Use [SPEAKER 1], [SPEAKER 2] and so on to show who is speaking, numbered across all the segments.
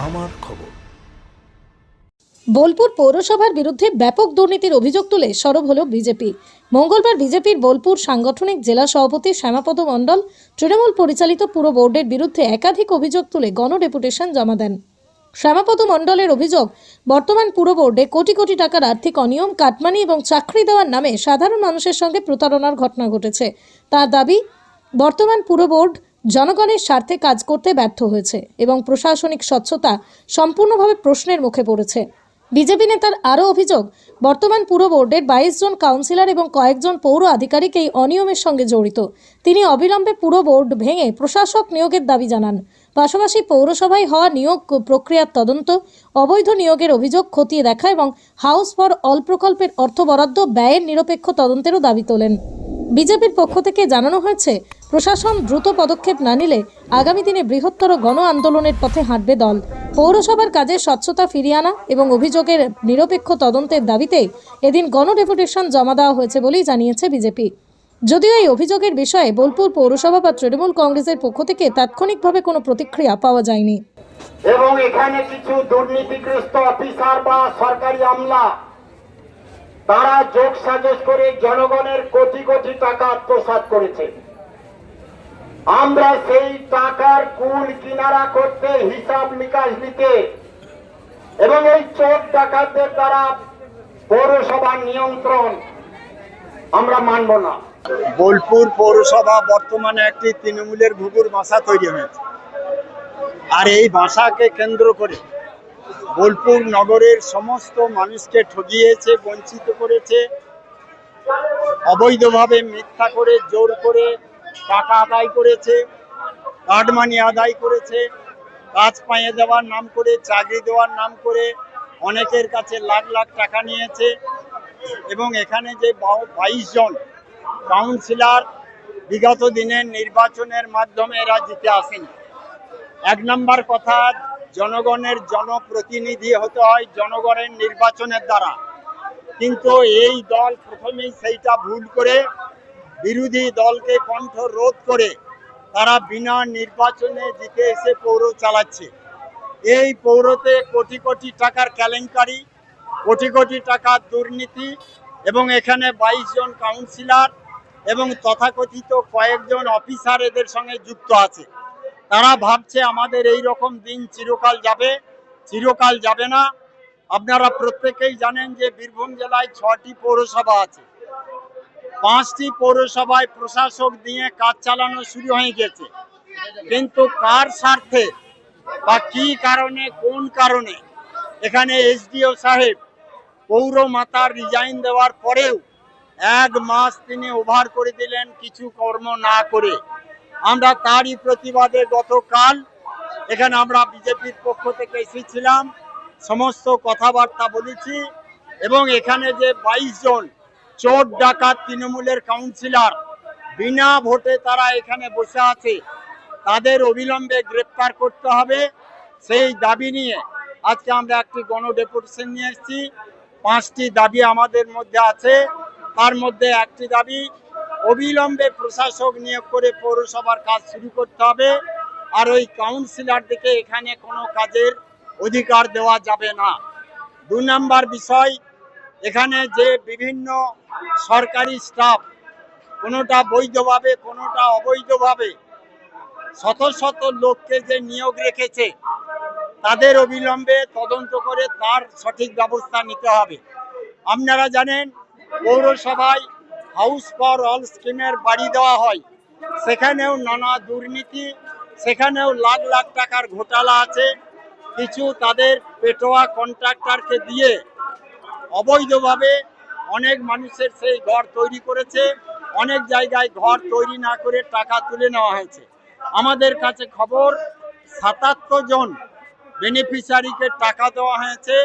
[SPEAKER 1] আমার খবর।
[SPEAKER 2] বোলপুর পৌরসভার বিরুদ্ধে ব্যাপক দুর্নীতির অভিযোগ তুলে সরব হল বিজেপি। মঙ্গলবার বিজেপির বোলপুর সাংগঠনিক জেলা সভাপতি শ্যামাপদ মণ্ডল তৃণমূল পরিচালিত পুর বোর্ডের বিরুদ্ধে একাধিক অভিযোগ তুলে গণডেপুটেশন জমা দেন। শ্যামাপদ মণ্ডলের অভিযোগ, বর্তমান পুর বোর্ডে কোটি কোটি টাকার আর্থিক অনিয়ম, কাটমানি এবং চাকরি দেওয়ার নামে সাধারণ মানুষের সঙ্গে প্রতারণার ঘটনা ঘটেছে। তার দাবি, বর্তমান পুর বোর্ড জনগণের স্বার্থে কাজ করতে ব্যর্থ হয়েছে এবং প্রশাসনিক স্বচ্ছতা সম্পূর্ণভাবে প্রশ্নের মুখে পড়েছে। বিজেপি নেতার আরও অভিযোগ, বর্তমান পুর বোর্ডের 22 জন কাউন্সিলর এবং কয়েকজন পৌর আধিকারিক এই অনিয়মের সঙ্গে জড়িত। তিনি অবিলম্বে পুর বোর্ড ভেঙে প্রশাসক নিয়োগের দাবি জানান। পাশাপাশি পৌরসভায় হওয়া নিয়োগ প্রক্রিয়ার তদন্ত, অবৈধ নিয়োগের অভিযোগ খতিয়ে দেখা এবং হাউস ফর অল প্রকল্পের অর্থ বরাদ্দ ব্যয়ের নিরপেক্ষ তদন্তেরও দাবি তোলেন। বিজেপির পক্ষ থেকে জানানো হয়েছে, প্রশাসন দ্রুত পদক্ষেপ না নিলে আগামী দিনে বৃহত্তর গণ আন্দোলনের পথে হাঁটবে দল। পৌরসভার কাজে স্বচ্ছতা ফিরিয়ে আনা এবং অভিযোগের নিরপেক্ষ তদন্তের দাবিতে এদিন গণডেপুটেশন জমা দেওয়া হয়েছে বলেই জানিয়েছে বিজেপি। যদিও এই অভিযোগের বিষয়ে বোলপুর পৌরসভা বা তৃণমূল কংগ্রেসের পক্ষ থেকে তাৎক্ষণিকভাবে কোনো প্রতিক্রিয়া পাওয়া যায়নি।
[SPEAKER 3] এবং এখানে কিছু দুর্নীতিগ্রস্ত অফিসার বা সরকারি আমলা তারা যোগ সাজস করে জনগণের কোটি কোটি টাকা আত্মসাৎ করেছে। আমরা সেই টাকার কুল কিনারা করতে, হিসাব নিকাশ নিতে এবং এই চোর ডাকাতদের দ্বারা পৌরসভার নিয়ন্ত্রণ আমরা মানব না।
[SPEAKER 4] বোলপুর পৌরসভা বর্তমানে একটি তৃণমূলের ঘুঘুর বাসা তৈরি হয়েছে, আর এই বাসাকে কেন্দ্র করে বোলপুর নগরের সমস্ত মানুষকে ঠকিয়েছে, বঞ্চিত করেছে, অবৈধভাবে মিথ্যা করে জোর করে টাকা আদায় করেছে, কাটমানি আদায় করেছে, কাজ পাইয়ে দেওয়ার নাম করে, চাকরি দেওয়ার নাম করে অনেকের কাছে লাখ লাখ টাকা নিয়েছে। এবং এখানে যে 22 জন কাউন্সিলর বিগত দিনের নির্বাচনের মাধ্যমে এরা জিতে আসেনি। এক নম্বর কথা, জনগণের জনপ্রতিনিধি হতে হয় জনগণের নির্বাচনের দ্বারা, কিন্তু এই দল প্রথমেই সেইটা ভুল করে বিরোধী দলকে কণ্ঠ রোধ করে তারা বিনা নির্বাচনে জিতে এসে পৌর চালাচ্ছে। এই পৌরতে কোটি কোটি টাকার কেলেঙ্কারি, কোটি কোটি টাকার দুর্নীতি এবং এখানে 22 জন কাউন্সিলর এবং তথাকথিত কয়েকজন অফিসার এদের সঙ্গে যুক্ত আছে। তারা ভাবছে আমাদের এই রকম দিন চিরকাল যাবে। চিরকাল যাবে না। আপনারা প্রত্যেকেই জানেন যে বীরভূম জেলায় 6টি পৌরসভা আছে। 5টি পৌরসভায় প্রশাসক দিয়ে কাজ চালানো শুরু হয়ে গেছে, কিন্তু কার স্বার্থে বা কি কারণে, কোন কারণে এখানে এসডিও সাহেব পৌর মাতার রিজাইন দেওয়ার পরেও 1 মাস তিনি ওভার করে দিলেন কিছু কর্ম না করে। আমরা তারই প্রতিবাদে গতকাল এখানে আমরা বিজেপির পক্ষ থেকে এসেছিলাম, সমস্ত কথাবার্তা বলেছি এবং এখানে যে 22 জন চোর ডাকাত তৃণমূলের কাউন্সিলর বিনা ভোটে তারা এখানে বসে আছে, তাদের অবিলম্বে গ্রেপ্তার করতে হবে। সেই দাবি নিয়ে আজকে আমরা একটি গণডেপুটেশন নিয়ে এসেছি। 5টি দাবি আমাদের মধ্যে আছে, তার মধ্যে একটি দাবি অবিলম্বে প্রশাসক নিয়োগ করে পৌরসভার কাজ শুরু করতে হবে, আর ওই কাউন্সিলরদেরকে এখানে কোনো কাজের অধিকার দেওয়া যাবে না। 2 নম্বর বিষয়, এখানে যে বিভিন্ন সরকারি স্টাফ কোনোটা বৈধভাবে কোনোটা অবৈধভাবে শত শত লোককে যে নিয়োগ রেখেছে, তাদের অবিলম্বে তদন্ত করে তার সঠিক ব্যবস্থা নিতে হবে। আপনারা জানেন পৌরসভায় হাউস ফর অল স্কিমের বাড়ি দেওয়া হয়, সেখানেও নানা দুর্নীতি, সেখানেও লাখ লাখ টাকার ঘোটালা আছে। কিছু তাদের পেটোয়া কন্ট্রাক্টরকে দিয়ে অবৈধভাবে অনেক মানুষের সেই ঘর তৈরি করেছে, অনেক জায়গায় ঘর তৈরি না করে টাকা তুলে নেওয়া হয়েছে। আমাদের কাছে খবর 77 জন বেনিফিশিয়ারিকে টাকা দেওয়া হয়েছে,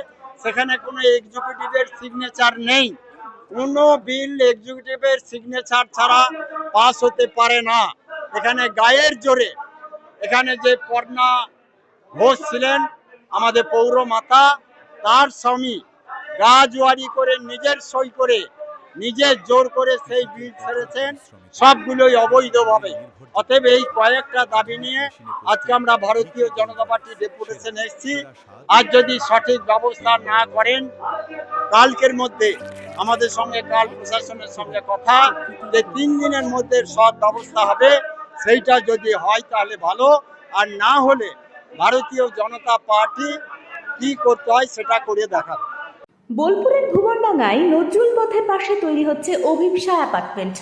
[SPEAKER 4] সেখানে কোনো এক্সিকিউটিভের সিগনেচার নেই। কোনো বিল এক্সিকিউটিভের সিগনেচার ছাড়া পাস হতে পারে না। এখানে গায়ের জোরে এখানে যে পর্ণা ঘোষ ছিলেন আমাদের পৌর মাতা, তার স্বামী গাজওয়ারি করে নিজের সই করে নিজের জোর করে সেই বিল ছেড়েছেন, সবগুলোই অবৈধভাবে। অতএব এই কয়েকটা দাবি নিয়ে আজকে আমরা ভারতীয় জনতা পার্টি ডেপুটেশন এসেছি। আর যদি সঠিক ব্যবস্থা না করেন, কালকের মধ্যে আমাদের সঙ্গে কাল প্রশাসনের সঙ্গে কথা, যে 3 দিনের মধ্যে সব ব্যবস্থা হবে। সেইটা যদি হয় তাহলে ভালো, আর না হলে ভারতীয় জনতা পার্টি কি করতে হয় সেটা করে দেখাবে।
[SPEAKER 1] বোলপুরের ভুবনডাঙ্গায় নজরুল পথের পাশে তৈরি হচ্ছে অভিপ্সা অ্যাপার্টমেন্ট।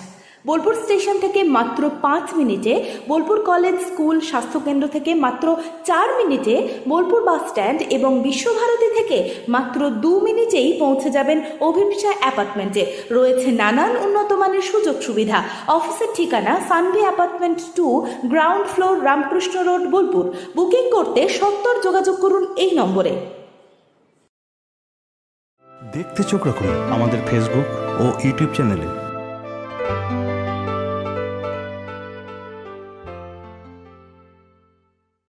[SPEAKER 1] বোলপুর স্টেশন থেকে মাত্র 5 মিনিটে, বোলপুর কলেজ, স্কুল, স্বাস্থ্যকেন্দ্র থেকে মাত্র 4 মিনিটে, বোলপুর বাস স্ট্যান্ড এবং বিশ্বভারতী থেকে মাত্র 2 মিনিটেই পৌঁছে যাবেন অভিপ্সা অ্যাপার্টমেন্টে। রয়েছে নানান উন্নত মানের সুযোগ সুবিধা। অফিসের ঠিকানা Sanvi apartment 2, ground floor, Ramakrishna road, Bolpur. Booking করতে 70 যোগাযোগ করুন এই নম্বরে।
[SPEAKER 5] দেখতে চোখ রাখুন আমাদের ফেসবুক ও ইউটিউব চ্যানেলে।